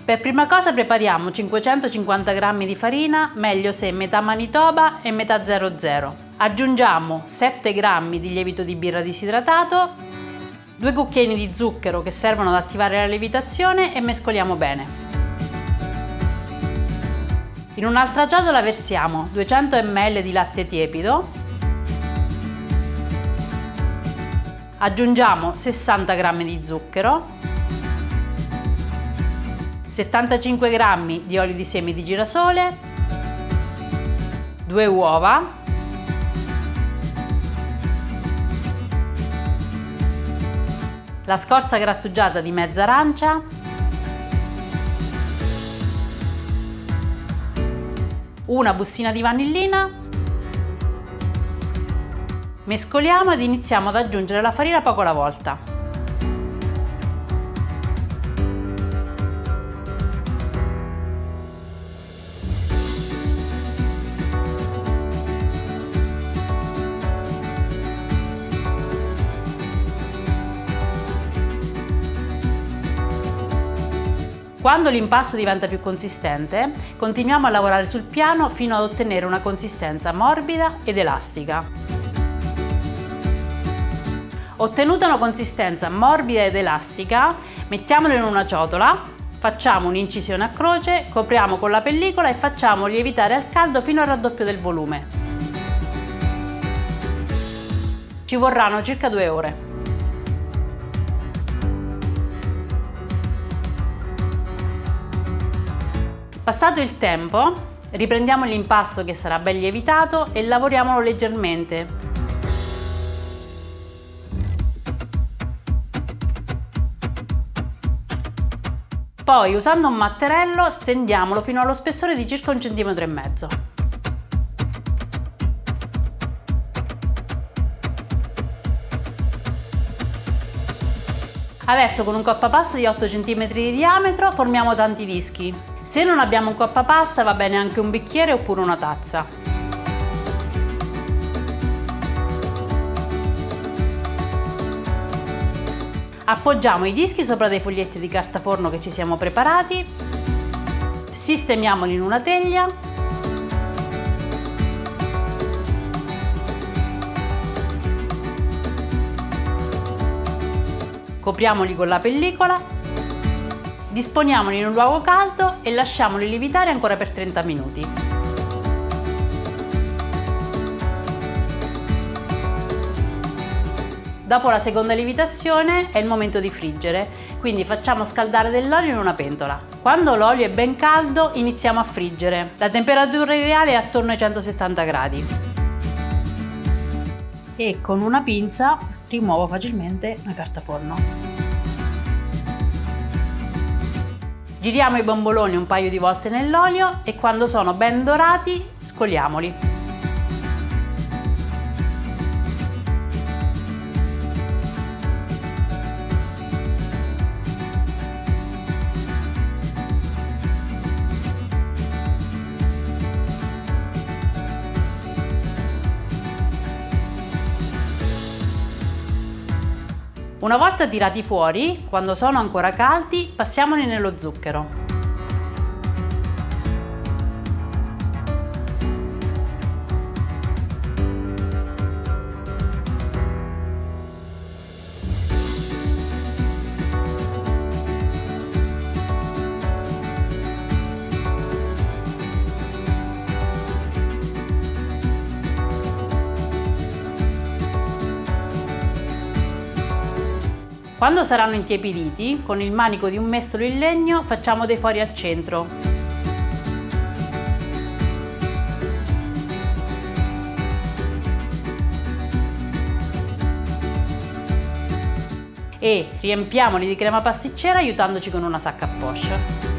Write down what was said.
Per prima cosa prepariamo 550 g di farina, meglio se metà Manitoba e metà 00. Aggiungiamo 7 g di lievito di birra disidratato, 2 cucchiaini di zucchero che servono ad attivare la lievitazione e mescoliamo bene. In un'altra ciotola versiamo 200 ml di latte tiepido, aggiungiamo 60 g di zucchero, 75 g di olio di semi di girasole, 2 uova, la scorza grattugiata di mezza arancia, una bustina di vanillina, mescoliamo ed iniziamo ad aggiungere la farina poco alla volta. Quando l'impasto diventa più consistente, continuiamo a lavorare sul piano fino ad ottenere una consistenza morbida ed elastica. Ottenuta una consistenza morbida ed elastica, mettiamolo in una ciotola, facciamo un'incisione a croce, copriamo con la pellicola e facciamo lievitare al caldo fino al raddoppio del volume. Ci vorranno circa 2 ore. Passato il tempo, riprendiamo l'impasto che sarà ben lievitato e lavoriamolo leggermente. Poi, usando un matterello, stendiamolo fino allo spessore di circa 1,5 cm. Adesso con un coppapasta di 8 cm di diametro formiamo tanti dischi. Se non abbiamo un coppapasta va bene anche un bicchiere oppure una tazza. Appoggiamo i dischi sopra dei foglietti di carta forno che ci siamo preparati, sistemiamoli in una teglia, copriamoli con la pellicola, disponiamoli in un luogo caldo e lasciamoli lievitare ancora per 30 minuti. Dopo la seconda lievitazione è il momento di friggere, quindi facciamo scaldare dell'olio in una pentola. Quando l'olio è ben caldo iniziamo a friggere. La temperatura ideale è attorno ai 170 gradi. E con una pinza rimuovo facilmente la carta forno. Giriamo i bomboloni un paio di volte nell'olio e quando sono ben dorati scoliamoli. Una volta tirati fuori, quando sono ancora caldi, passiamoli nello zucchero. Quando saranno intiepiditi, con il manico di un mestolo in legno facciamo dei fori al centro. E riempiamoli di crema pasticcera aiutandoci con una sacca a poche.